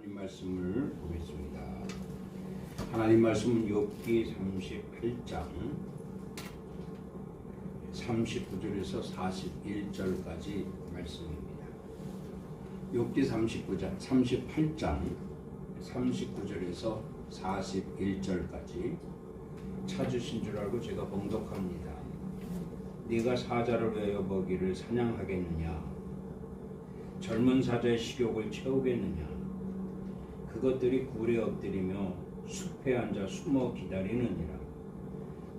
하나님 말씀을 보겠습니다. 하나님 말씀은 욥기 38장 39절에서 41절까지 말씀입니다. 욥기 38장 39절에서 41절까지 찾으신 줄 알고 제가 봉독합니다. 네가 사자를 위하여 먹이를 사냥하겠느냐? 젊은 사자의 식욕을 채우겠느냐? 그것들이 굴에 엎드리며 숲에 앉아 숨어 기다리느니라.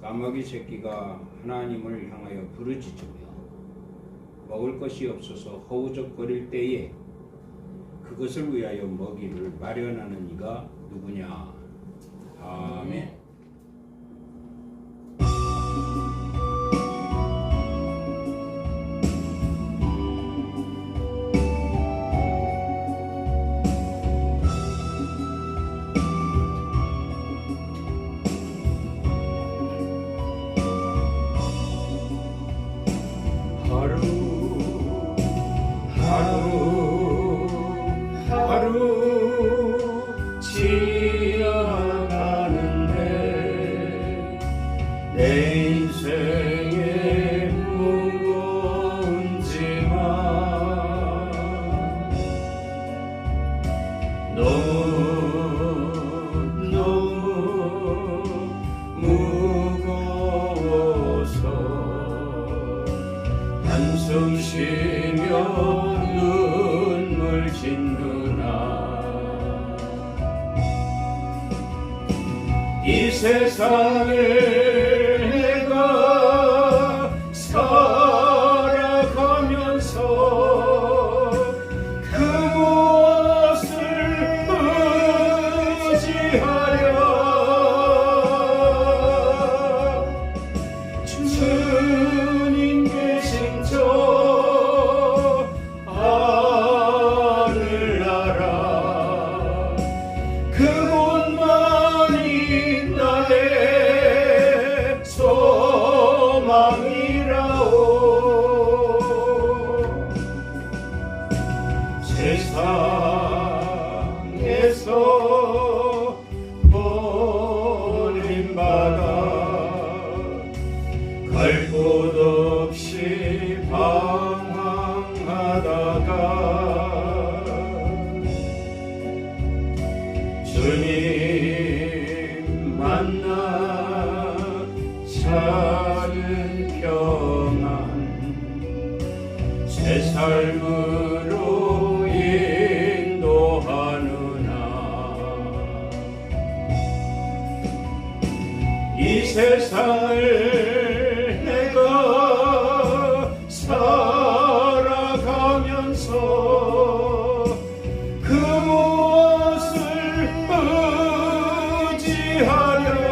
까마귀 새끼가 하나님을 향하여 부르짖으며 먹을 것이 없어서 허우적거릴 때에 그것을 위하여 먹이를 마련하는 이가 누구냐? 아멘. 하루 지나가는데 내 인생의 무거운 짐아 너무 무거워서 한숨 쉬며 눈물 짓누나 이 세상을 내가 살아가면서 그 무엇을 의지하랴 주님 계신 저 하늘나라 그곳만이 나의 소망이라오. 세상에서 버림받아 갈 곳 없이 방황하다가 주님 만나 찾은 평안 새 삶으로 인도하느나 이 세상을 내가 살아가면서 그 무엇을 의지하랴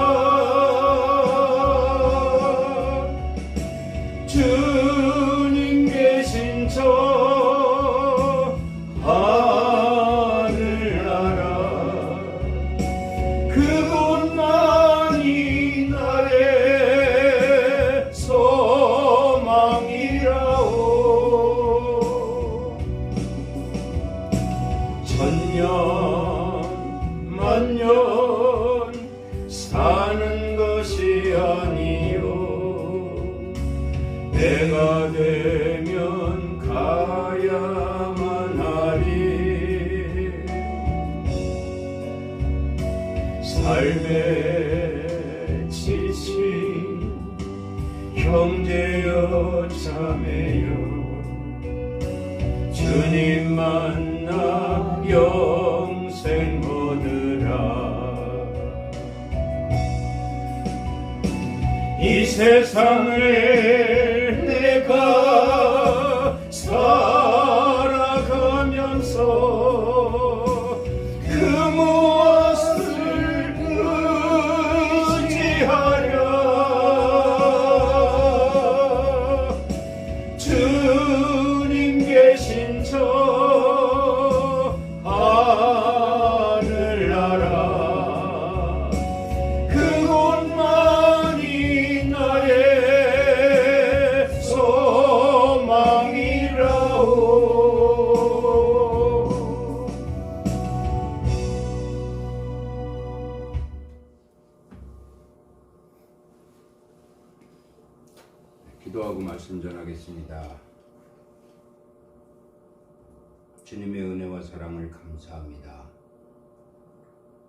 주님 계신 저 하늘나라 그곳만이 나의 소망이라오. 천년 만년 사는 것이 아니요 내가 되면 가야만 하리. 삶에 지친 형제여 자매여 주님 만나 영생 얻으라. 이 세상을 내가 살아가면서 그 무엇을 의지하랴 주님 계신 저 하늘나라 그곳만이 나의 소망이라오. 기도하겠습니다. 주님의 은혜와 사랑을 감사합니다.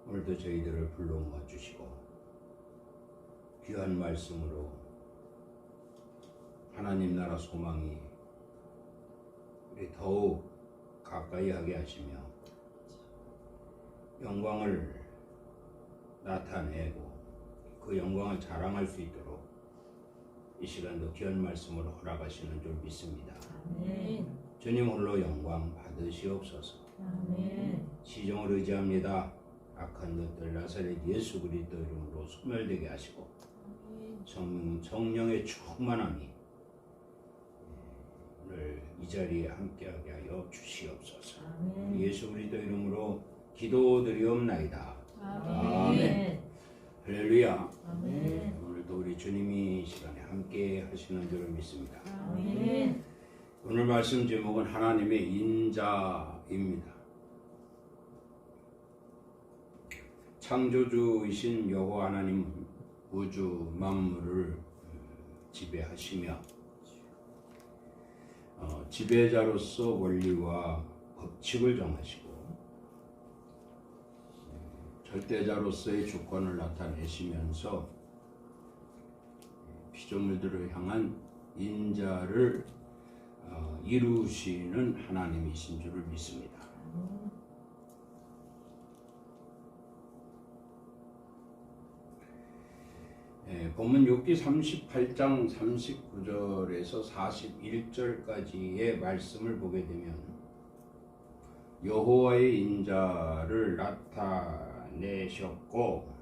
오늘도 저희들을 불러 모아 주시고 귀한 말씀으로 하나님 나라 소망이 우리 더욱 가까이 하게 하시며 영광을 나타내고 그 영광을 자랑할 수 있도록 이 시간도 귀한 말씀으로 허락하시는 줄 믿습니다. 아멘. 주님 홀로 영광 받으시옵소서. 아멘. 시종을 의지합니다. 악한 것들 나사렛 예수 그리스도 이름으로 소멸되게 하시고 성령의 충만함이 오늘 이 자리에 함께하게 하여 주시옵소서. 아멘. 예수 그리스도 이름으로 기도드리옵나이다. 아멘. 할렐루야. 아멘. 오늘도 우리 주님이 이 시간에 함께 하시는 줄 믿습니다. 아멘. 오늘 말씀 제목은 하나님의 인자입니다. 창조주이신 여호와 하나님은 우주 만물을 지배하시며 지배자로서 원리와 법칙을 정하시고 절대자로서의 주권을 나타내시면서 피조물들을 향한 인자를 이루시는 하나님이신 줄을 믿습니다. 본문 욥기 38장 39절에서 41절까지의 말씀을 보게 되면 여호와의 인자를 나타내셨고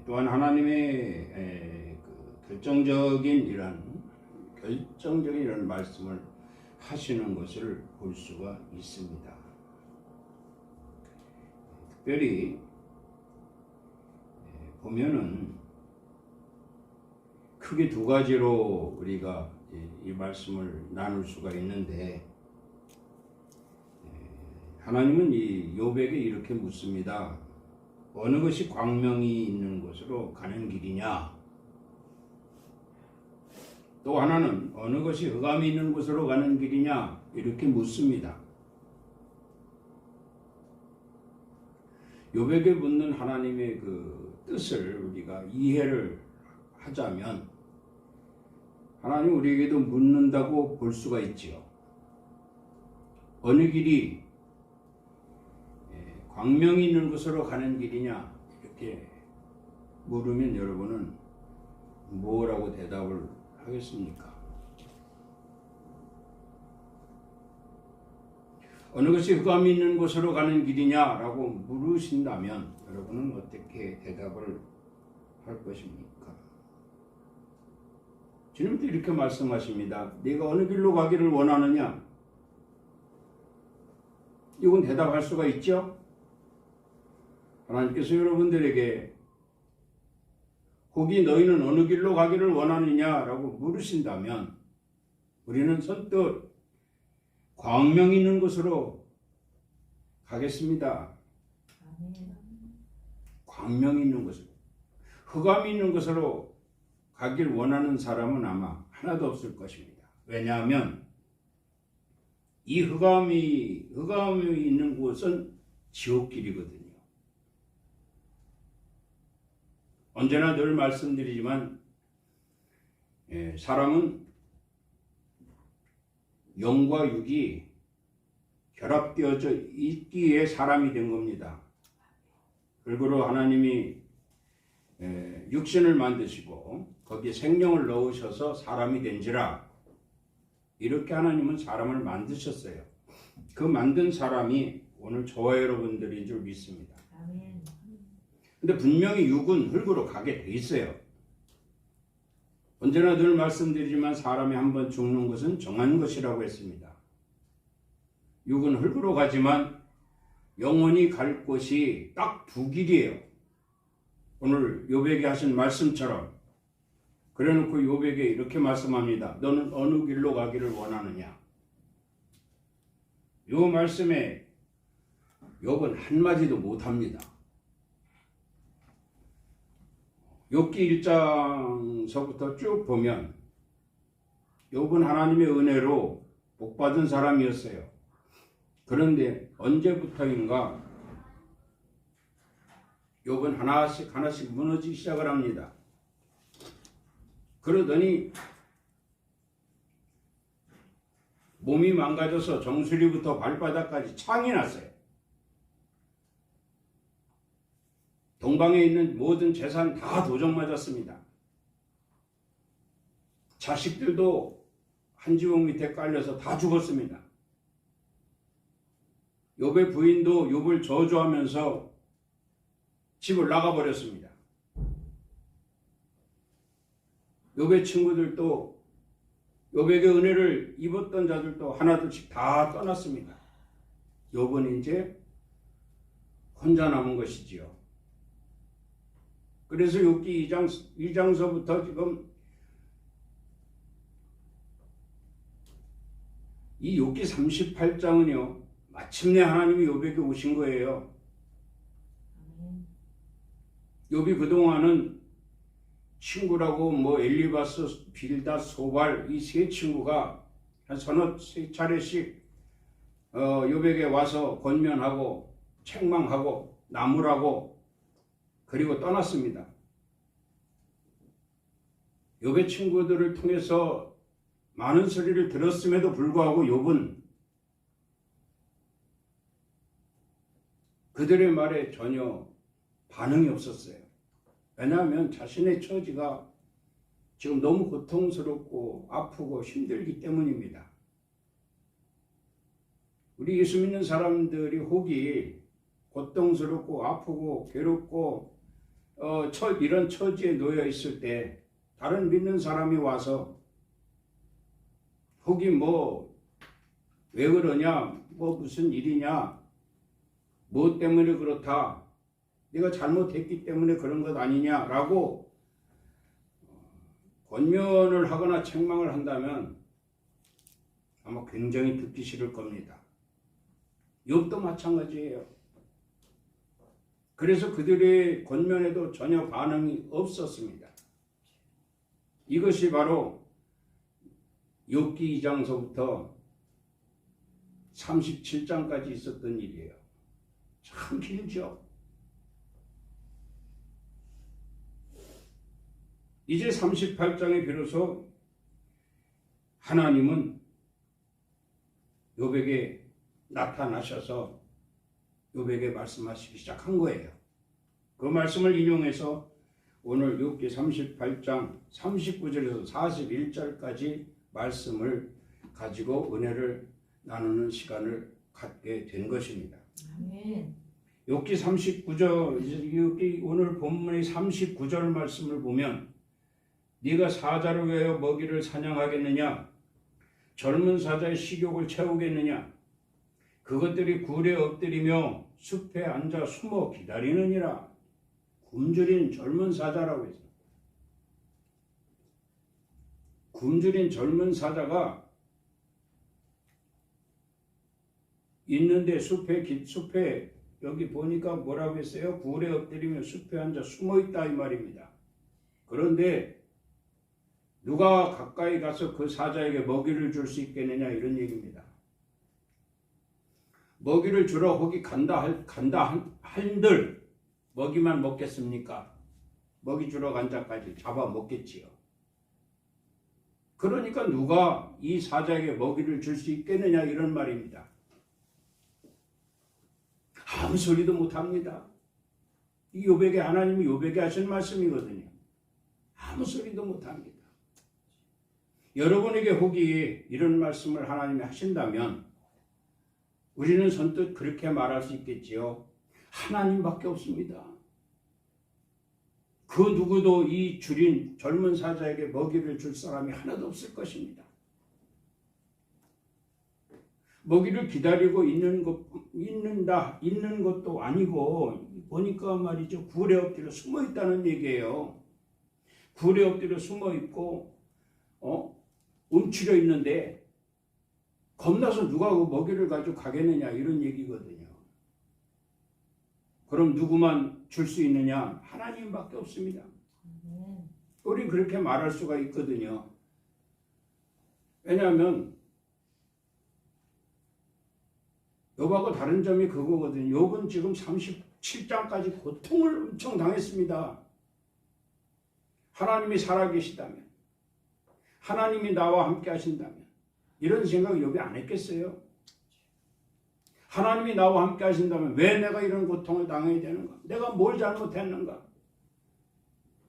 또한 하나님의 결정적인 이런 말씀을 하시는 것을 볼 수가 있습니다. 특별히 보면은 크게 두 가지로 우리가 이 말씀을 나눌 수가 있는데 하나님은 이 욥에게 이렇게 묻습니다. 어느 것이 광명이 있는 곳으로 가는 길이냐? 또 하나는 어느 것이 흑암이 있는 곳으로 가는 길이냐? 이렇게 묻습니다. 욥에게 묻는 하나님의 그 뜻을 우리가 이해를 하자면 하나님 우리에게도 묻는다고 볼 수가 있지요. 어느 길이 광명이 있는 곳으로 가는 길이냐 이렇게 물으면 여러분은 뭐라고 대답을 하겠습니까? 어느 것이 흑암이 있는 곳으로 가는 길이냐라고 물으신다면 여러분은 어떻게 대답을 할 것입니까? 주님도 이렇게 말씀하십니다. 네가 어느 길로 가기를 원하느냐? 이건 대답할 수가 있죠? 하나님께서 여러분들에게 혹이 너희는 어느 길로 가기를 원하느냐라고 물으신다면 우리는 선뜻 광명이 있는 곳으로 가겠습니다. 광명이 있는 곳으로. 흑암이 있는 곳으로 가길 원하는 사람은 아마 하나도 없을 것입니다. 왜냐하면 이 흑암이 있는 곳은 지옥길이거든요. 언제나 늘 말씀드리지만 사람은 영과 육이 결합되어져 있기에 사람이 된 겁니다. 그러므로 하나님이 육신을 만드시고 거기에 생명을 넣으셔서 사람이 된지라 이렇게 하나님은 사람을 만드셨어요. 그 만든 사람이 오늘 저와 여러분들인 줄 믿습니다. 근데 분명히 육은 흙으로 가게 돼 있어요. 언제나 늘 말씀드리지만 사람이 한번 죽는 것은 정한 것이라고 했습니다. 육은 흙으로 가지만 영원히 갈 곳이 딱 두 길이에요. 오늘 욥에게 하신 말씀처럼 그래놓고 욥에게 이렇게 말씀합니다. 너는 어느 길로 가기를 원하느냐? 이 말씀에 욥은 한마디도 못합니다. 욥기 1장서부터 쭉 보면 욥은 하나님의 은혜로 복받은 사람이었어요. 그런데 언제부터인가 욥은 하나씩 하나씩 무너지기 시작을 합니다. 그러더니 몸이 망가져서 정수리부터 발바닥까지 창이 났어요. 동방에 있는 모든 재산 다 도적 맞았습니다. 자식들도 한 지붕 밑에 깔려서 다 죽었습니다. 욥의 부인도 욥을 저주하면서 집을 나가버렸습니다. 욥의 친구들도 욥에게 은혜를 입었던 자들도 하나둘씩 다 떠났습니다. 욥은 이제 혼자 남은 것이지요. 그래서 욥기 2장서부터 지금 이 욥기 38장은요 마침내 하나님이 욥에게 오신 거예요. 욥이 그동안은 친구라고 뭐 엘리바스, 빌닷, 소발 이 세 친구가 한 서너 차례씩 욥에게 와서 권면하고 책망하고 나무라고 그리고 떠났습니다. 욥의 친구들을 통해서 많은 소리를 들었음에도 불구하고 욥은 그들의 말에 전혀 반응이 없었어요. 왜냐하면 자신의 처지가 지금 너무 고통스럽고 아프고 힘들기 때문입니다. 우리 예수 믿는 사람들이 혹이 고통스럽고 아프고 괴롭고 이런 처지에 놓여 있을 때 다른 믿는 사람이 와서 혹이 뭐 왜 그러냐, 뭐 무슨 일이냐, 뭐 때문에 그렇다, 네가 잘못했기 때문에 그런 것 아니냐라고 권면을 하거나 책망을 한다면 아마 굉장히 듣기 싫을 겁니다. 욥도 마찬가지예요. 그래서 그들의 권면에도 전혀 반응이 없었습니다. 이것이 바로 욥기 2장서부터 37장까지 있었던 일이에요. 참 길죠. 이제 38장에 비로소 하나님은 욥에게 나타나셔서 욥에게 말씀하시기 시작한 거예요. 그 말씀을 인용해서 오늘 욥기 38장 39절에서 41절까지 말씀을 가지고 은혜를 나누는 시간을 갖게 된 것입니다. 아멘. 욥기 39절, 욥기 오늘 본문의 39절 말씀을 보면 네가 사자를 위하여 먹이를 사냥하겠느냐? 젊은 사자의 식욕을 채우겠느냐? 그것들이 굴에 엎드리며 숲에 앉아 숨어 기다리느니라. 굶주린 젊은 사자라고 했어요. 굶주린 젊은 사자가 있는데 숲에 여기 보니까 뭐라고 했어요? 굴에 엎드리며 숲에 앉아 숨어 있다 이 말입니다. 그런데 누가 가까이 가서 그 사자에게 먹이를 줄 수 있겠느냐 이런 얘기입니다. 먹이를 주러 거기 간다 한들 먹이만 먹겠습니까? 먹이 주러 간 자까지 잡아 먹겠지요. 그러니까 누가 이 사자에게 먹이를 줄 수 있겠느냐 이런 말입니다. 아무 소리도 못합니다. 이 욥에게 하나님이 욥에게 하신 말씀이거든요. 아무 소리도 못합니다. 여러분에게 혹이 이런 말씀을 하나님이 하신다면 우리는 선뜻 그렇게 말할 수 있겠지요. 하나님밖에 없습니다. 그 누구도 이 줄인 젊은 사자에게 먹이를 줄 사람이 하나도 없을 것입니다. 먹이를 기다리고 있는 것도 아니고 보니까 말이죠. 굴에 엎드려 숨어 있다는 얘기예요. 굴에 엎드려 숨어 있고 움츠려 있는데 겁나서 누가 그 먹이를 가지고 가겠느냐 이런 얘기거든요. 그럼 누구만 줄 수 있느냐? 하나님밖에 없습니다. 우리 그렇게 말할 수가 있거든요. 왜냐하면 욥하고 다른 점이 그거거든요. 욥은 지금 37장까지 고통을 엄청 당했습니다. 하나님이 살아계시다면, 하나님이 나와 함께 하신다면 이런 생각 욥이 안 했겠어요? 하나님이 나와 함께 하신다면 왜 내가 이런 고통을 당해야 되는가? 내가 뭘 잘못했는가?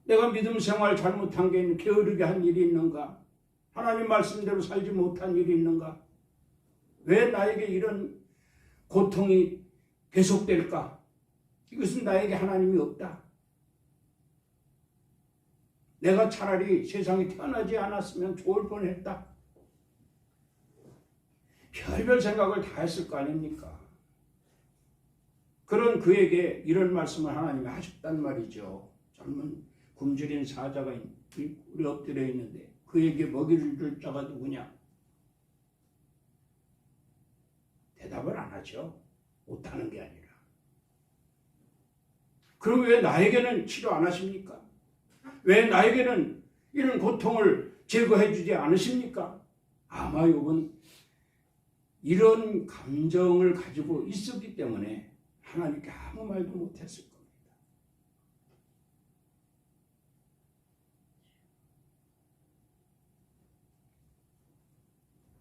내가 믿음 생활 잘못한 게 있는, 게으르게 한 일이 있는가? 하나님 말씀대로 살지 못한 일이 있는가? 왜 나에게 이런 고통이 계속될까? 이것은 나에게 하나님이 없다. 내가 차라리 세상에 태어나지 않았으면 좋을 뻔했다. 별별 생각을 다 했을 거 아닙니까? 그런 그에게 이런 말씀을 하나님이 하셨단 말이죠. 젊은 굶주린 사자가 우리 엎드려 있는데 그에게 먹이를 줄 자가 누구냐? 대답을 안 하죠. 못하는 게 아니라. 그럼 왜 나에게는 치료 안 하십니까? 왜 나에게는 이런 고통을 제거해 주지 않으십니까? 아마 욥은 이런 감정을 가지고 있었기 때문에 하나님께 아무 말도 못했을 겁니다.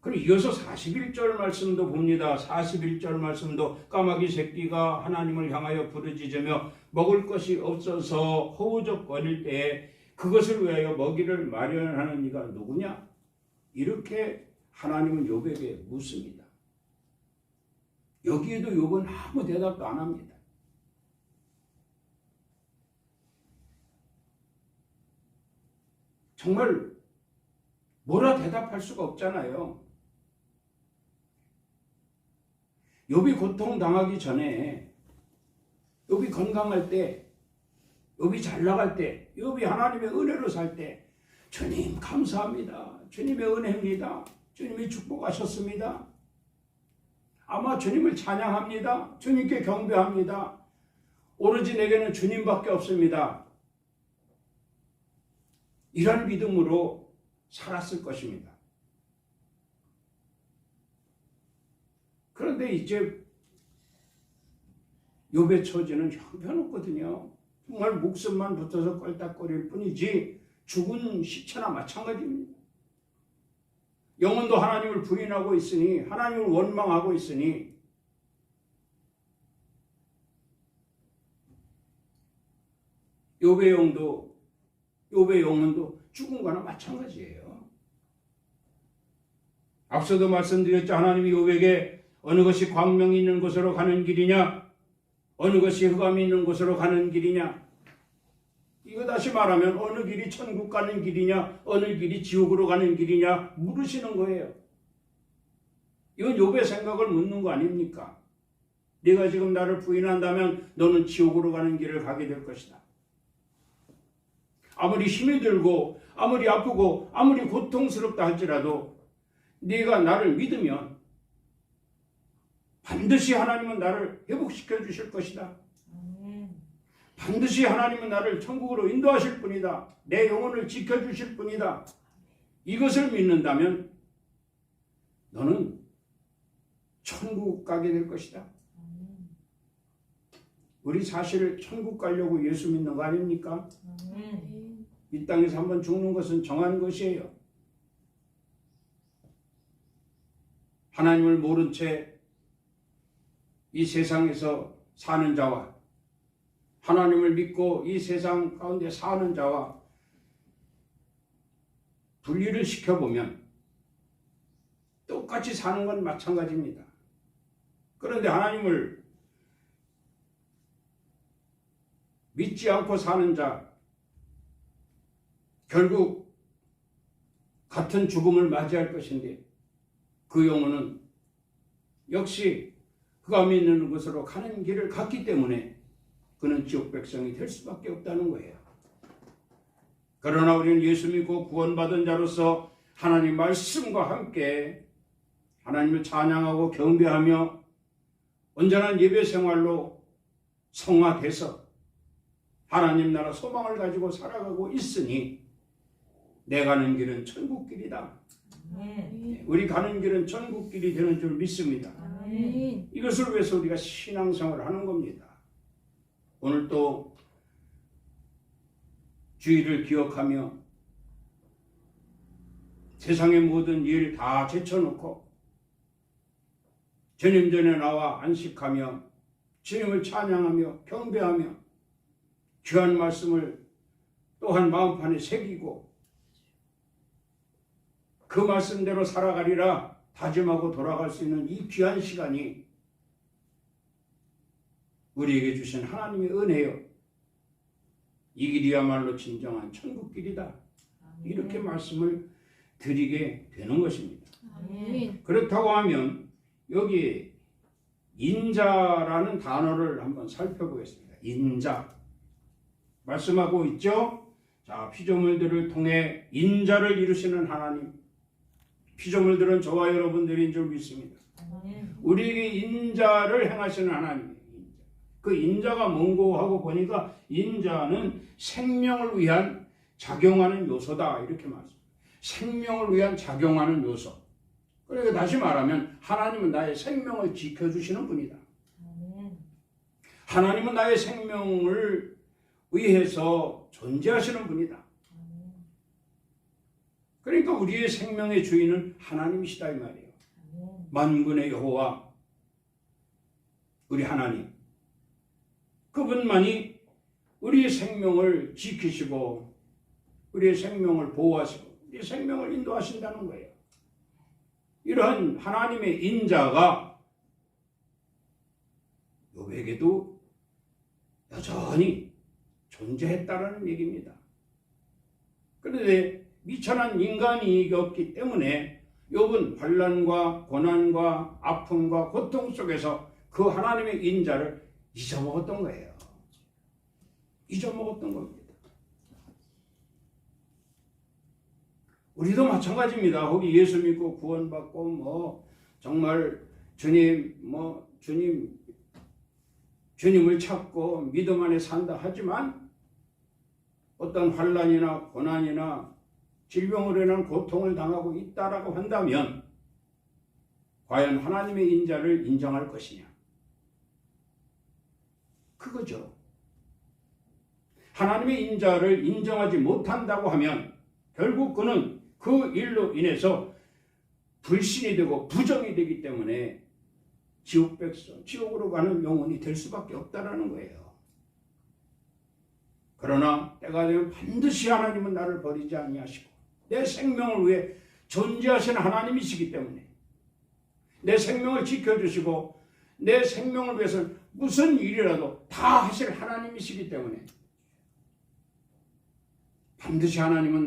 그리고 이어서 41절 말씀도 봅니다. 41절 말씀도 까마귀 새끼가 하나님을 향하여 부르짖으며 먹을 것이 없어서 허우적거릴 때에 그것을 위하여 먹이를 마련하는 이가 누구냐? 이렇게 하나님은 욥에게 묻습니다. 여기에도 욥은 아무 대답도 안 합니다. 정말 뭐라 대답할 수가 없잖아요. 욥이 고통당하기 전에, 욥이 건강할 때, 욥이 잘 나갈 때, 욥이 하나님의 은혜로 살 때, 주님 감사합니다. 주님의 은혜입니다. 주님이 축복하셨습니다. 아마 주님을 찬양합니다. 주님께 경배합니다. 오로지 내게는 주님밖에 없습니다. 이런 믿음으로 살았을 것입니다. 그런데 이제 욥의 처지는 형편없거든요. 정말 목숨만 붙어서 껄딱거릴 뿐이지 죽은 시체나 마찬가지입니다. 영혼도 하나님을 부인하고 있으니, 하나님을 원망하고 있으니 욥의 영혼도 죽은 거나 마찬가지예요. 앞서도 말씀드렸죠. 하나님이 욥에게 어느 것이 광명이 있는 곳으로 가는 길이냐, 어느 것이 흑암이 있는 곳으로 가는 길이냐, 이거 다시 말하면 어느 길이 천국 가는 길이냐, 어느 길이 지옥으로 가는 길이냐 물으시는 거예요. 이건 욥의 생각을 묻는 거 아닙니까? 네가 지금 나를 부인한다면 너는 지옥으로 가는 길을 가게 될 것이다. 아무리 힘이 들고 아무리 아프고 아무리 고통스럽다 할지라도 네가 나를 믿으면 반드시 하나님은 나를 회복시켜 주실 것이다. 반드시 하나님은 나를 천국으로 인도하실 분이다. 내 영혼을 지켜주실 분이다. 이것을 믿는다면 너는 천국 가게 될 것이다. 우리 사실 천국 가려고 예수 믿는 거 아닙니까? 이 땅에서 한번 죽는 것은 정한 것이에요. 하나님을 모른 채 이 세상에서 사는 자와 하나님을 믿고 이 세상 가운데 사는 자와 분리를 시켜보면 똑같이 사는 건 마찬가지입니다. 그런데 하나님을 믿지 않고 사는 자, 결국 같은 죽음을 맞이할 것인데 그 영혼은 역시 흑암이 있는 곳으로 가는 길을 갔기 때문에 그는 지옥 백성이 될 수밖에 없다는 거예요. 그러나 우리는 예수 믿고 구원받은 자로서 하나님 말씀과 함께 하나님을 찬양하고 경배하며 온전한 예배 생활로 성화돼서 하나님 나라 소망을 가지고 살아가고 있으니 내 가는 길은 천국 길이다. 아멘. 우리 가는 길은 천국길이 되는 줄 믿습니다. 아멘. 이것을 위해서 우리가 신앙생활을 하는 겁니다. 오늘 또 주의를 기억하며 세상의 모든 일 다 제쳐놓고 주님 전에 나와 안식하며 주님을 찬양하며 경배하며 귀한 말씀을 또한 마음판에 새기고 그 말씀대로 살아가리라 다짐하고 돌아갈 수 있는 이 귀한 시간이 우리에게 주신 하나님의 은혜요. 이 길이야말로 진정한 천국길이다. 이렇게 말씀을 드리게 되는 것입니다. 아멘. 그렇다고 하면 여기 인자라는 단어를 한번 살펴보겠습니다. 인자 말씀하고 있죠. 자, 피조물들을 통해 인자를 이루시는 하나님. 피조물들은 저와 여러분들인 줄 믿습니다. 아멘. 우리에게 인자를 행하시는 하나님. 그 인자가 뭔고 하고 보니까 인자는 생명을 위한 작용하는 요소다 이렇게 말합니다. 생명을 위한 작용하는 요소. 그러니까 다시 말하면 하나님은 나의 생명을 지켜주시는 분이다. 아멘. 하나님은 나의 생명을 위해서 존재하시는 분이다. 아멘. 그러니까 우리의 생명의 주인은 하나님이시다 이 말이에요. 아멘. 만군의 여호와 우리 하나님 그분만이 우리의 생명을 지키시고 우리의 생명을 보호하시고 우리의 생명을 인도하신다는 거예요. 이러한 하나님의 인자가 욥에게도 여전히 존재했다라는 얘기입니다. 그런데 미천한 인간이었기 때문에 욥은 환난과 고난과 아픔과 고통 속에서 그 하나님의 인자를 잊어먹었던 거예요. 잊어먹었던 겁니다. 우리도 마찬가지입니다. 거기 예수 믿고 구원받고 정말 주님을 찾고 믿음 안에 산다 하지만 어떤 환난이나 고난이나 질병으로 인한 고통을 당하고 있다라고 한다면 과연 하나님의 인자를 인정할 것이냐? 그거죠. 하나님의 인자를 인정하지 못한다고 하면 결국 그는 그 일로 인해서 불신이 되고 부정이 되기 때문에 지옥 백성, 지옥으로 가는 영혼이 될 수밖에 없다라는 거예요. 그러나 때가 되면 반드시 하나님은 나를 버리지 아니하시고 내 생명을 위해 존재하시는 하나님이시기 때문에 내 생명을 지켜주시고 내 생명을 위해서 무슨 일이라도 다 하실 하나님이시기 때문에 반드시 하나님은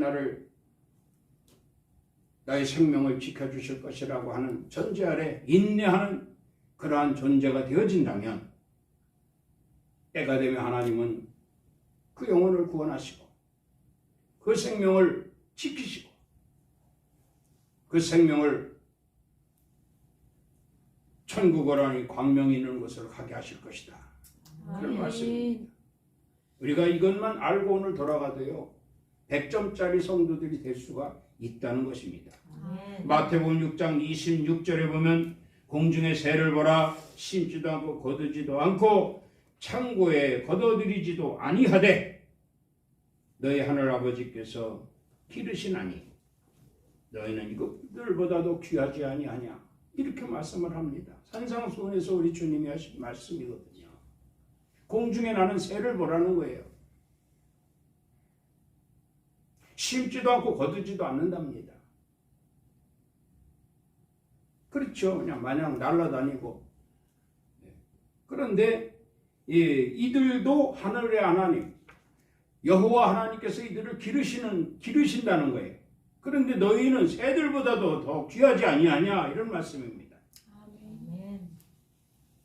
나의 생명을 지켜주실 것이라고 하는 전제 아래 인내하는 그러한 존재가 되어진다면 때가 되면 하나님은 그 영혼을 구원하시고 그 생명을 지키시고 그 생명을 천국으로 하는 광명이 있는 곳으로 가게 하실 것이다. 그런 말씀입니다. 우리가 이것만 알고 오늘 돌아가도요 100점짜리 성도들이 될 수가 있다는 것입니다. 아멘. 마태복음 6장 26절에 보면 공중의 새를 보라 심지도 않고 거두지도 않고 창고에 거둬들이지도 아니하되 너희 하늘 아버지께서 기르시나니 너희는 이것들보다도 귀하지 아니하냐 이렇게 말씀을 합니다. 산상수훈에서 우리 주님이 하신 말씀이거든요. 공중에 나는 새를 보라는 거예요. 심지도 않고 거두지도 않는답니다. 그렇죠. 그냥 마냥 날아다니고. 그런데 이들도 하늘의 하나님, 여호와 하나님께서 이들을 기르신다는 거예요. 그런데 너희는 새들보다도 더 귀하지 아니하냐 이런 말씀입니다. 아멘.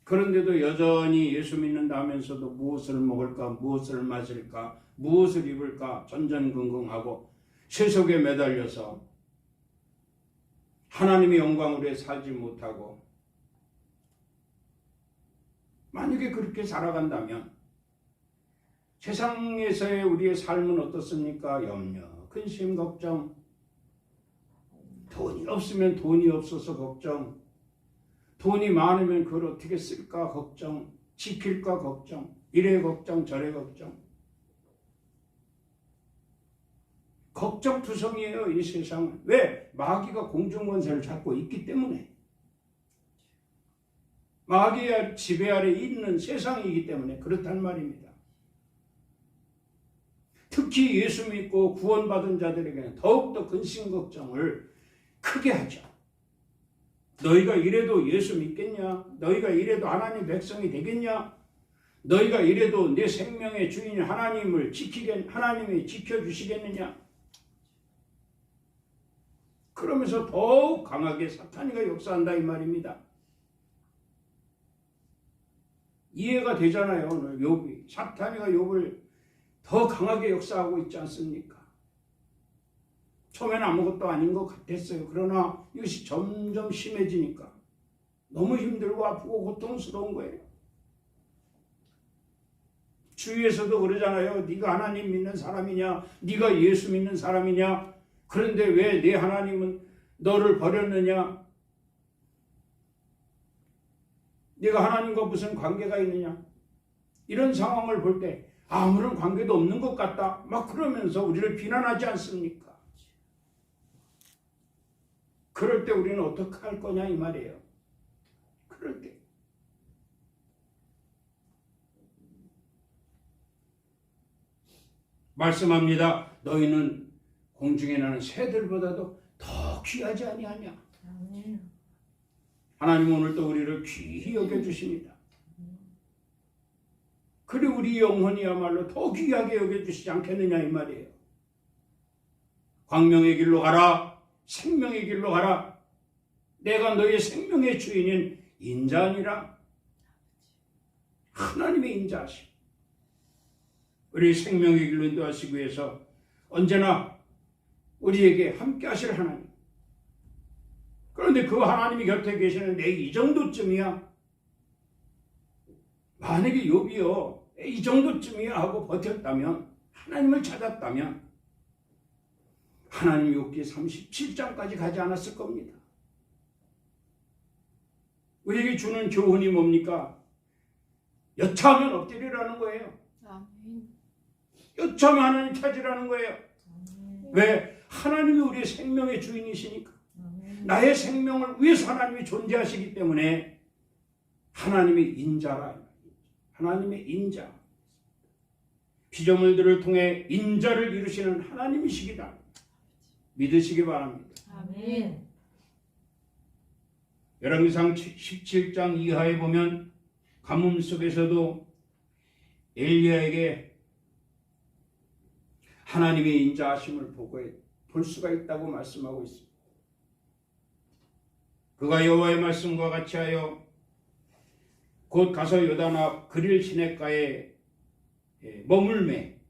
그런데도 여전히 예수 믿는다 하면서도 무엇을 먹을까, 무엇을 마실까, 무엇을 입을까 전전긍긍하고 세속에 매달려서 하나님의 영광을 위해 살지 못하고 만약에 그렇게 살아간다면 세상에서의 우리의 삶은 어떻습니까? 염려, 근심, 걱정 돈이 없으면 돈이 없어서 걱정, 돈이 많으면 그걸 어떻게 쓸까 걱정, 지킬까 걱정, 이래 걱정 저래 걱정. 걱정투성이에요 이 세상은. 왜? 마귀가 공중권세를 잡고 있기 때문에. 마귀의 지배 아래 있는 세상이기 때문에 그렇단 말입니다. 특히 예수 믿고 구원받은 자들에게는 더욱더 근심 걱정을 크게 하죠. 너희가 이래도 예수 믿겠냐? 너희가 이래도 하나님 백성이 되겠냐? 너희가 이래도 내 생명의 주인 하나님을 하나님이 지켜주시겠느냐? 그러면서 더욱 강하게 사탄이가 역사한다 이 말입니다. 이해가 되잖아요. 오늘 욥이. 사탄이가 욥을 더 강하게 역사하고 있지 않습니까? 처음에는 아무것도 아닌 것 같았어요. 그러나 이것이 점점 심해지니까 너무 힘들고 아프고 고통스러운 거예요. 주위에서도 그러잖아요. 네가 하나님 믿는 사람이냐? 네가 예수 믿는 사람이냐? 그런데 왜 내 하나님은 너를 버렸느냐? 네가 하나님과 무슨 관계가 있느냐? 이런 상황을 볼 때 아무런 관계도 없는 것 같다. 막 그러면서 우리를 비난하지 않습니까? 그럴 때 우리는 어떻게 할 거냐 이 말이에요. 그럴 때 말씀합니다. 너희는 공중에 나는 새들보다도 더 귀하지 아니하냐. 아멘. 하나님 오늘도 우리를 귀히 여겨주십니다. 그리고 우리 영혼이야말로 더 귀하게 여겨주시지 않겠느냐 이 말이에요. 광명의 길로 가라. 생명의 길로 가라. 내가 너의 생명의 주인인 인자니라. 하나님의 인자하심. 우리 생명의 길로 인도하시기 위해서 언제나 우리에게 함께 하실 하나님. 그런데 그 하나님이 곁에 계시는데 이 정도쯤이야. 만약에 욥이요 이 정도쯤이야 하고 버텼다면, 하나님을 찾았다면 하나님 욥기 37장까지 가지 않았을 겁니다. 우리에게 주는 교훈이 뭡니까? 여차하면 엎드리라는 거예요. 아멘. 여차하면 하나님 찾으라는 거예요. 아멘. 왜? 하나님이 우리의 생명의 주인이시니까. 아멘. 나의 생명을 위해서 하나님이 존재하시기 때문에 하나님의 인자라. 하나님의 인자. 피조물들을 통해 인자를 이루시는 하나님이시기다. 믿으시기 바랍니다. 아멘. 열왕기상 17장 이하에 보면 가뭄 속에서도 엘리야에게 하나님의 인자하심을 볼 수가 있다고 말씀하고 있습니다. 그가 여호와의 말씀과 같이 하여 곧 가서 요단 앞 그릴 시냇가에 머물매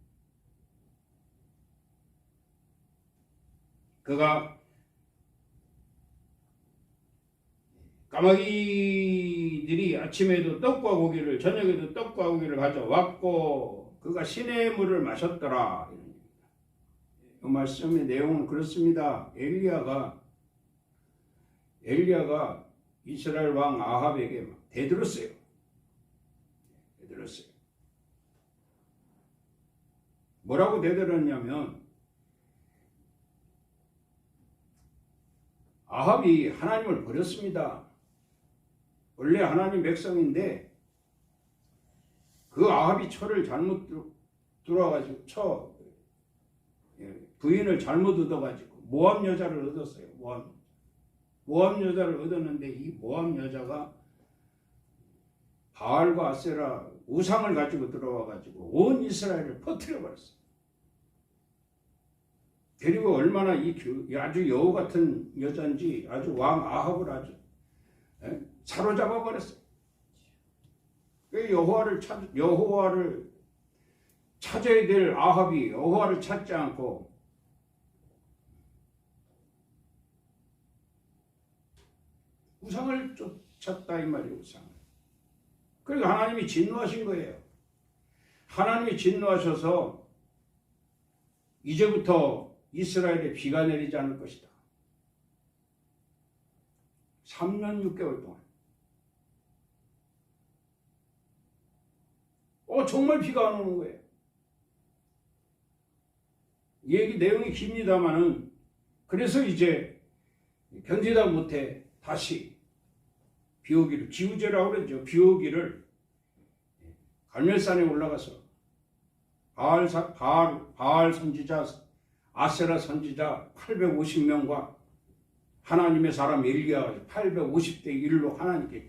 그가 까마귀들이 아침에도 떡과 고기를 저녁에도 떡과 고기를 가져왔고 그가 시냇물을 마셨더라. 이 말씀의 내용은 그렇습니다. 엘리야가 이스라엘 왕 아합에게 막 대들었어요. 뭐라고 대들었냐면 아합이 하나님을 버렸습니다. 원래 하나님 백성인데 그 아합이 처를 잘못 들어와가지고 부인을 잘못 얻어가지고 모압 여자를 얻었어요. 모압 여자를 얻었는데 이 모압 여자가 바알과 아세라 우상을 가지고 들어와가지고 온 이스라엘을 퍼뜨려 버렸어요. 그리고 얼마나 아주 여우 같은 여자인지 아주 왕 아합을 아주 사로잡아 버렸어요. 여호와를 찾아야 될 아합이 여호와를 찾지 않고 우상을 쫓았다 이 말이에요. 우상을. 그리고 하나님이 진노하신 거예요. 하나님이 진노하셔서 이제부터 이스라엘에 비가 내리지 않을 것이다. 3년 6개월 동안. 정말 비가 안 오는 거예요. 얘기 내용이 깁니다마는 그래서 이제 견디다 못해 다시 비 오기를, 기우제라고 그러죠. 비 오기를 갈멜산에 올라가서 바알 선지자, 아세라 선지자 850명과 하나님의 사람 엘리야가 850대 1로 하나님께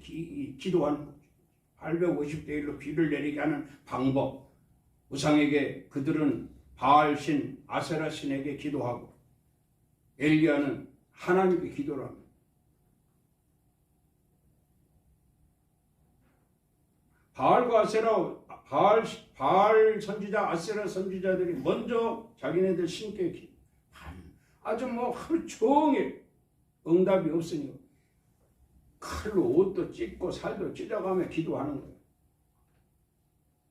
기도하는 거죠. 850대 1로 비를 내리게 하는 방법. 우상에게 그들은 바알 신, 아세라 신에게 기도하고 엘리야는 하나님께 기도를 합니다. 바알과 아세라, 바알 선지자, 아세라 선지자들이 먼저 자기네들 신께 아주 하루 종일 응답이 없으니 칼로 옷도 찢고 살도 찢어가며 기도하는 거예요.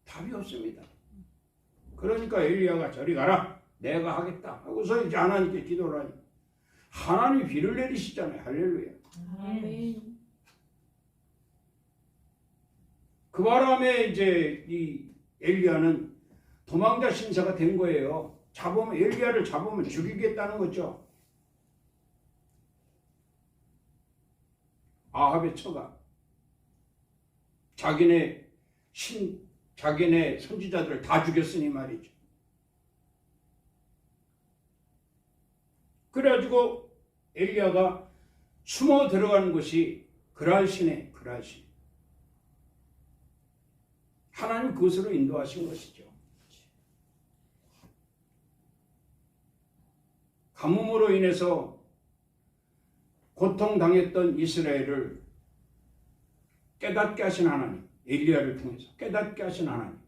답이 없습니다. 그러니까 엘리야가 저리 가라, 내가 하겠다 하고서 이제 하나님께 기도를 하니 하나님이 비를 내리시잖아요. 할렐루야. 아멘. 그 바람에 이제 이 엘리야는 도망자 신사가 된 거예요. 엘리야를 잡으면 죽이겠다는 거죠. 아합의 처가 자기네 선지자들을 다 죽였으니 말이죠. 그래가지고 엘리야가 숨어 들어가는 곳이 그랄신에 그랄신. 하나님 그것으로 인도하신 것이죠. 가뭄으로 인해서 고통당했던 이스라엘을 깨닫게 하신 하나님, 엘리야를 통해서 깨닫게 하신 하나님.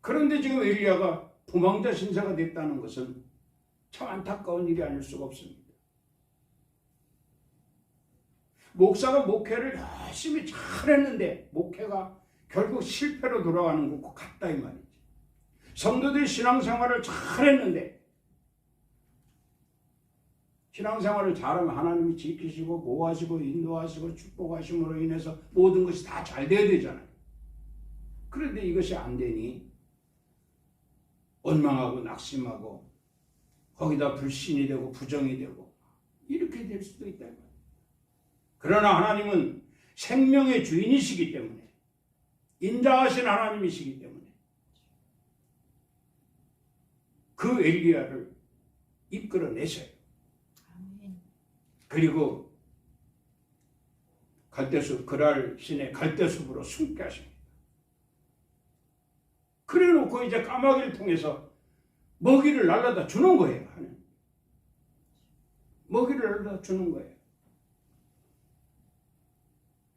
그런데 지금 엘리야가 도망자 신사가 됐다는 것은 참 안타까운 일이 아닐 수가 없습니다. 목사가 목회를 열심히 잘했는데 목회가 결국 실패로 돌아가는 것 같다 이 말이지. 성도들이 신앙생활을 잘했는데 신앙생활을 잘하면 하나님이 지키시고 보호하시고 인도하시고 축복하심으로 인해서 모든 것이 다 잘 돼야 되잖아요. 그런데 이것이 안 되니 원망하고 낙심하고 거기다 불신이 되고 부정이 되고 이렇게 될 수도 있다. 그러나 하나님은 생명의 주인이시기 때문에 인자하신 하나님이시기 때문에 그 엘리야를 이끌어내셔요. 그리고 갈대숲 그랄신의 갈대숲으로 숨게 하십니다. 그래놓고 이제 까마귀를 통해서 먹이를 날라다 주는 거예요. 먹이를 날라다 주는 거예요.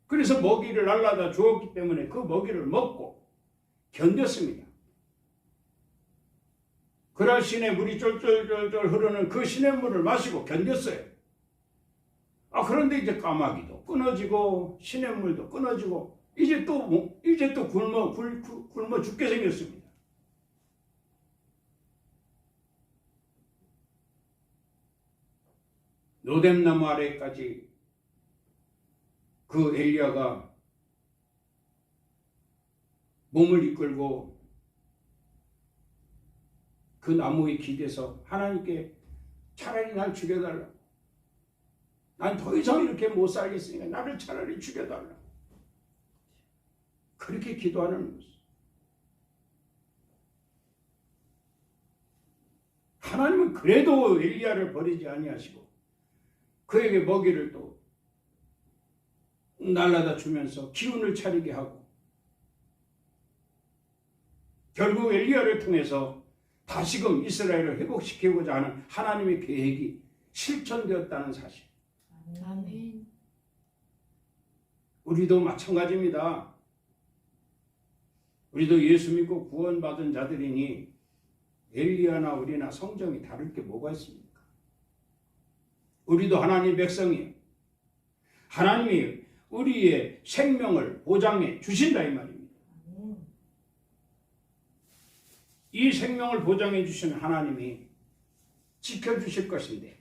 그래서 먹이를 날라다 주었기 때문에 그 먹이를 먹고 견뎠습니다. 그랄신의 물이 쫄쫄쫄쫄 흐르는 그 시냇물을 마시고 견뎠어요. 그런데 이제 까마귀도 끊어지고 시냇물도 끊어지고 이제 또 굶어 죽게 생겼습니다. 노뎀나무 아래까지 그 엘리야가 몸을 이끌고 그 나무에 기대서 하나님께 차라리 날 죽여달라. 난 더 이상 이렇게 못 살겠으니까 나를 차라리 죽여달라. 그렇게 기도하는 모습. 하나님은 그래도 엘리야를 버리지 아니하시고 그에게 먹이를 또 날라다 주면서 기운을 차리게 하고 결국 엘리야를 통해서 다시금 이스라엘을 회복시키고자 하는 하나님의 계획이 실천되었다는 사실. 아멘. 우리도 마찬가지입니다. 우리도 예수 믿고 구원받은 자들이니 엘리야나 우리나 성정이 다를 게 뭐가 있습니까? 우리도 하나님의 백성이에요. 하나님이 우리의 생명을 보장해 주신다 이 말입니다. 이 생명을 보장해 주시는 하나님이 지켜주실 것인데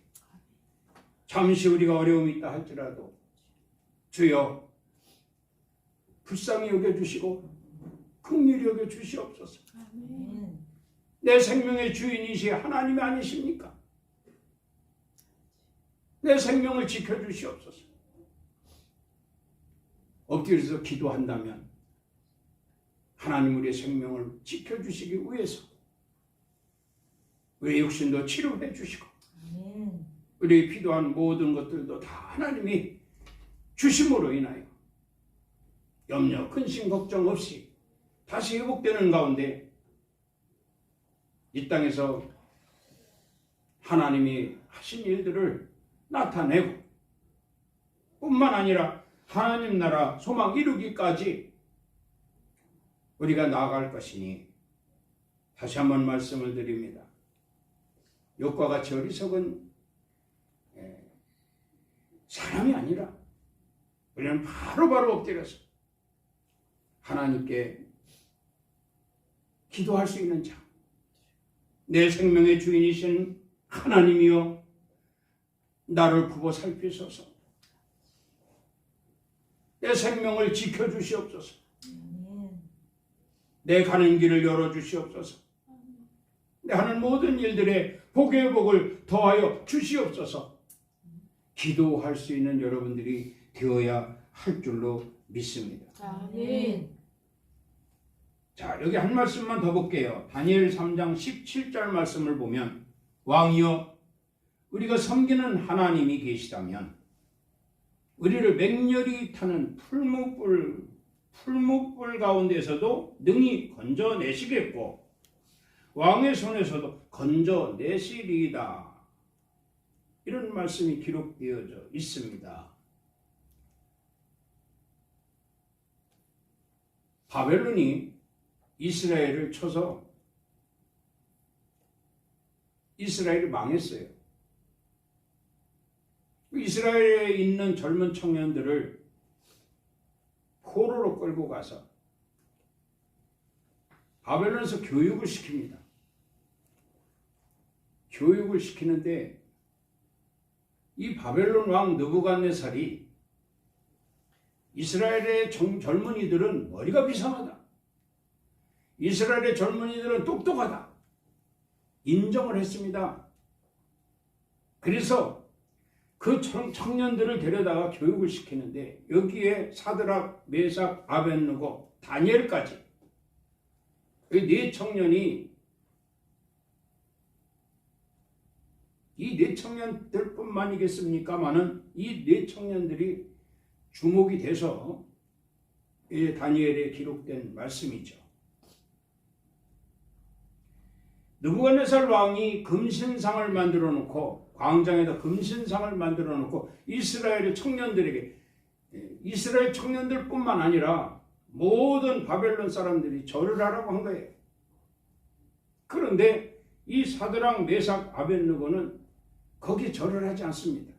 잠시 우리가 어려움이 있다 할지라도 주여 불쌍히 여겨주시고 긍휼히 여겨주시옵소서. 아멘. 내 생명의 주인이시 하나님이 아니십니까? 내 생명을 지켜주시옵소서. 엎드려서 기도한다면 하나님 우리의 생명을 지켜주시기 위해서 우리의 육신도 치료해 주시고 우리의 필요한 모든 것들도 다 하나님이 주심으로 인하여 염려, 근심, 걱정 없이 다시 회복되는 가운데 이 땅에서 하나님이 하신 일들을 나타내고 뿐만 아니라 하나님 나라 소망 이루기까지 우리가 나아갈 것이니 다시 한번 말씀을 드립니다. 욕과 같이 어리석은 사람이 아니라 우리는 바로바로 엎드려서 하나님께 기도할 수 있는 자, 내 생명의 주인이신 하나님이여 나를 보고 살피소서. 내 생명을 지켜주시옵소서. 내 가는 길을 열어주시옵소서. 내 하는 모든 일들에 복의 복을 더하여 주시옵소서. 기도할 수 있는 여러분들이 되어야 할 줄로 믿습니다. 아멘. 자, 여기 한 말씀만 더 볼게요. 다니엘 3장 17절 말씀을 보면 왕이여 우리가 섬기는 하나님이 계시다면 우리를 맹렬히 타는 풀무불 가운데서도 능히 건져내시겠고 왕의 손에서도 건져내시리이다. 이런 말씀이 기록되어져 있습니다. 바벨론이 이스라엘을 쳐서 이스라엘이 망했어요. 이스라엘에 있는 젊은 청년들을 포로로 끌고 가서 바벨론에서 교육을 시킵니다. 교육을 시키는데 이 바벨론 왕 느부갓네살이 이스라엘의 젊은이들은 머리가 비상하다. 이스라엘의 젊은이들은 똑똑하다. 인정을 했습니다. 그래서 그 청년들을 데려다가 교육을 시키는데 여기에 사드락, 메삭, 아벳느고, 다니엘까지 이 네 청년이 이 네 청년들뿐만이겠습니까마는 이 네 청년들이 주목이 돼서 이 다니엘에 기록된 말씀이죠. 느부갓네살 왕이 금신상을 만들어 놓고 광장에다 금신상을 만들어 놓고 이스라엘의 청년들에게 이스라엘 청년들뿐만 아니라 모든 바벨론 사람들이 절을 하라고 한 거예요. 그런데 이 사드락, 메삭, 아벳느고는 거기에 절을 하지 않습니다.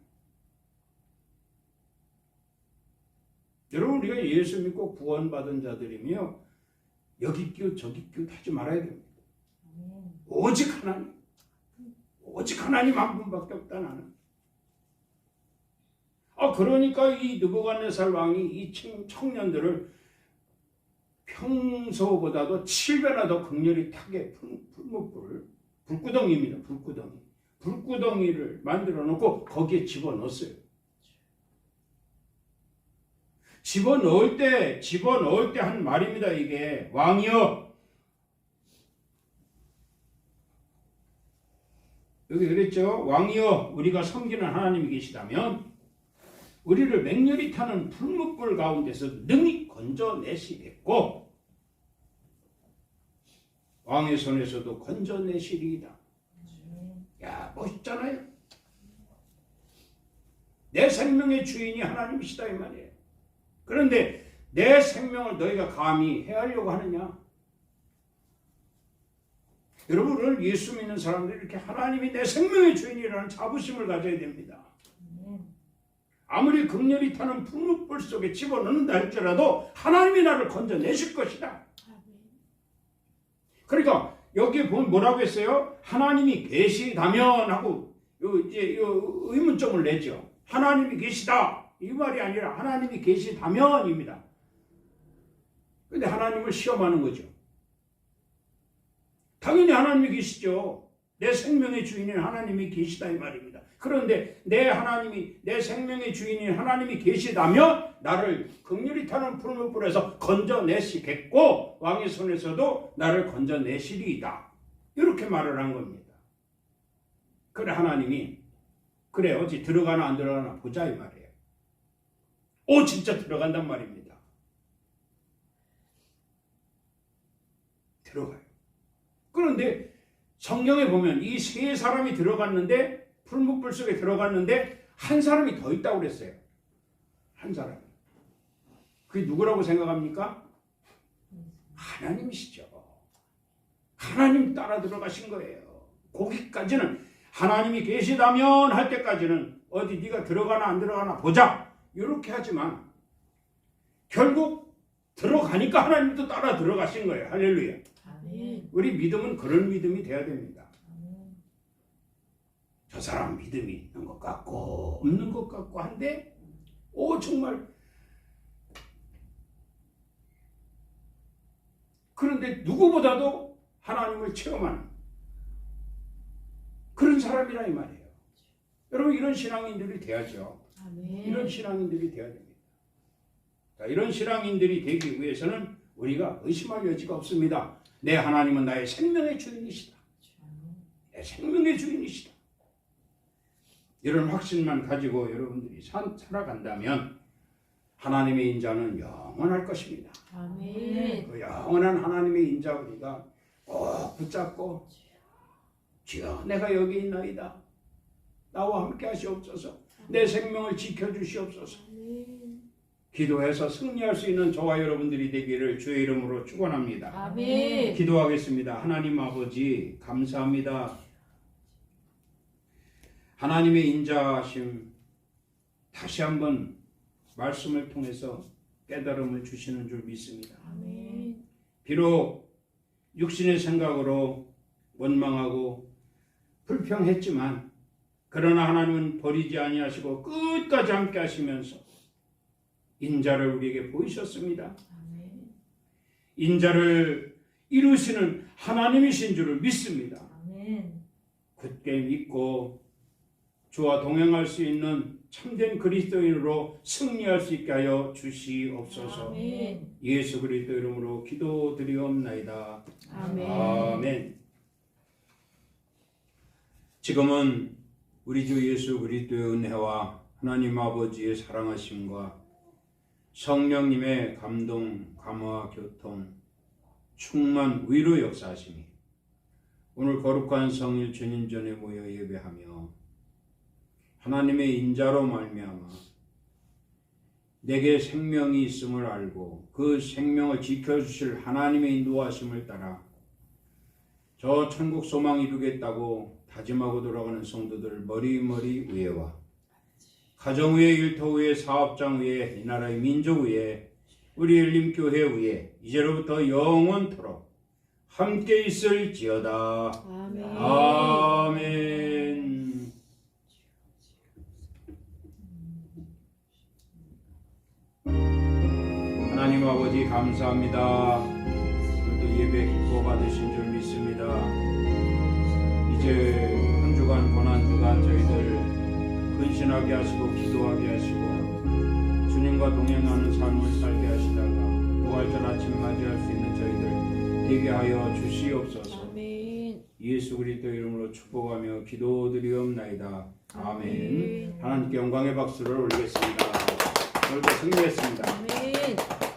여러분 우리가 예수 믿고 구원받은 자들이며 여기 끼우 저기 끼우 하지 말아야 됩니다. 오직 하나님, 오직 하나님 한 분밖에 없다 나는. 그러니까 이 느부갓네살 왕이 이 청년들을 평소보다도 7배나 더 극렬히 타게 불구덩이입니다. 불구덩이를 만들어 놓고 거기에 집어넣었어요. 집어넣을 때 한 말입니다. 이게 왕이여 여기 그랬죠. 왕이여 우리가 섬기는 하나님이 계시다면 우리를 맹렬히 타는 풀무불 가운데서 능히 건져내시겠고 왕의 손에서도 건져내시리이다. 야 멋있잖아요. 내 생명의 주인이 하나님이시다 이 말이에요. 그런데 내 생명을 너희가 감히 해하려고 하느냐? 여러분은 예수 믿는 사람들이 이렇게 하나님이 내 생명의 주인이라는 자부심을 가져야 됩니다. 아무리 극렬히 타는 풀무불 속에 집어넣는다 할지라도 하나님이 나를 건져내실 것이다. 그러니까 여기에 보면 뭐라고 했어요? 하나님이 계시다면 하고 이제 의문점을 내죠. 하나님이 계시다 이 말이 아니라 하나님이 계시다면입니다. 근데 하나님을 시험하는 거죠. 당연히 하나님이 계시죠. 내 생명의 주인인 하나님이 계시다 이 말입니다. 그런데 내 생명의 주인인 하나님이 계시다면 나를 긍휼히 타는 푸른 불에서 건져내시겠고 왕의 손에서도 나를 건져내시리이다. 이렇게 말을 한 겁니다. 그래 하나님이 그래 어찌 들어가나 안 들어가나 보자 이 말이에요. 오 진짜 들어간단 말입니다. 들어가요. 그런데 성경에 보면 이 세 사람이 들어갔는데 풀무불 속에 들어갔는데 한 사람이 더 있다고 그랬어요. 한 사람이. 그게 누구라고 생각합니까? 하나님이시죠. 하나님 따라 들어가신 거예요. 거기까지는 하나님이 계시다면 할 때까지는 어디 네가 들어가나 안 들어가나 보자 이렇게 하지만 결국 들어가니까 하나님도 따라 들어가신 거예요. 할렐루야. 아멘. 우리 믿음은 그런 믿음이 돼야 됩니다. 아멘. 저 사람 믿음이 있는 것 같고 없는 것 같고 한데 정말 그런데 누구보다도 하나님을 체험하는 그런 사람이라 이 말이에요. 여러분 이런 신앙인들이 돼야죠. 아멘. 이런 신앙인들이 돼야 됩니다. 자, 이런 신앙인들이 되기 위해서는 우리가 의심할 여지가 없습니다. 내 하나님은 나의 생명의 주인이시다. 내 생명의 주인이시다. 이런 확신만 가지고 여러분들이 살아간다면 하나님의 인자는 영원할 것입니다. 아멘. 그 영원한 하나님의 인자 우리가 꼭 붙잡고 주여 내가 여기 있나이다. 나와 함께 하시옵소서. 내 생명을 지켜주시옵소서. 아멘. 기도해서 승리할 수 있는 저와 여러분들이 되기를 주의 이름으로 축원합니다. 아멘. 기도하겠습니다. 하나님 아버지 감사합니다. 하나님의 인자하심 다시 한번 말씀을 통해서 깨달음을 주시는 줄 믿습니다. 아멘. 비록 육신의 생각으로 원망하고 불평했지만 그러나 하나님은 버리지 아니하시고 끝까지 함께 하시면서 인자를 우리에게 보이셨습니다. 아멘. 인자를 이루시는 하나님이신 줄을 믿습니다. 아멘. 굳게 믿고 주와 동행할 수 있는 참된 그리스도인으로 승리할 수 있게 하여 주시옵소서. 아멘. 예수 그리스도 이름으로 기도드리옵나이다. 아멘. 아멘. 지금은 우리 주 예수 그리스도의 은혜와 하나님 아버지의 사랑하심과 성령님의 감동, 감화, 교통, 충만, 위로 역사하심이 오늘 거룩한 성일 주님 전에 모여 예배하며 하나님의 인자로 말미암아 내게 생명이 있음을 알고 그 생명을 지켜주실 하나님의 인도하심을 따라 저 천국 소망 이루겠다고 다짐하고 돌아가는 성도들 머리머리 위에와 가정 위에, 일터 위에, 사업장 위에, 이 나라의 민족 위에, 우리 열림교회 위에 이제로부터 영원토록 함께 있을지어다. 아멘. 아멘. 하나님 아버지 감사합니다. 오늘도 예배 기뻐 받으신 줄 믿습니다. 이제 한 주간 고난 주간 저희들 근신하게 하시고 기도하게 하시고 주님과 동행하는 삶을 살게 하시다가 부활절 아침 맞이할 수 있는 저희들 되게 하여 주시옵소서. 아멘. 예수 그리스도 이름으로 축복하며 기도드리옵나이다. 아멘. 하나님께 영광의 박수를 올리겠습니다. 오늘도 승리했습니다. 아멘.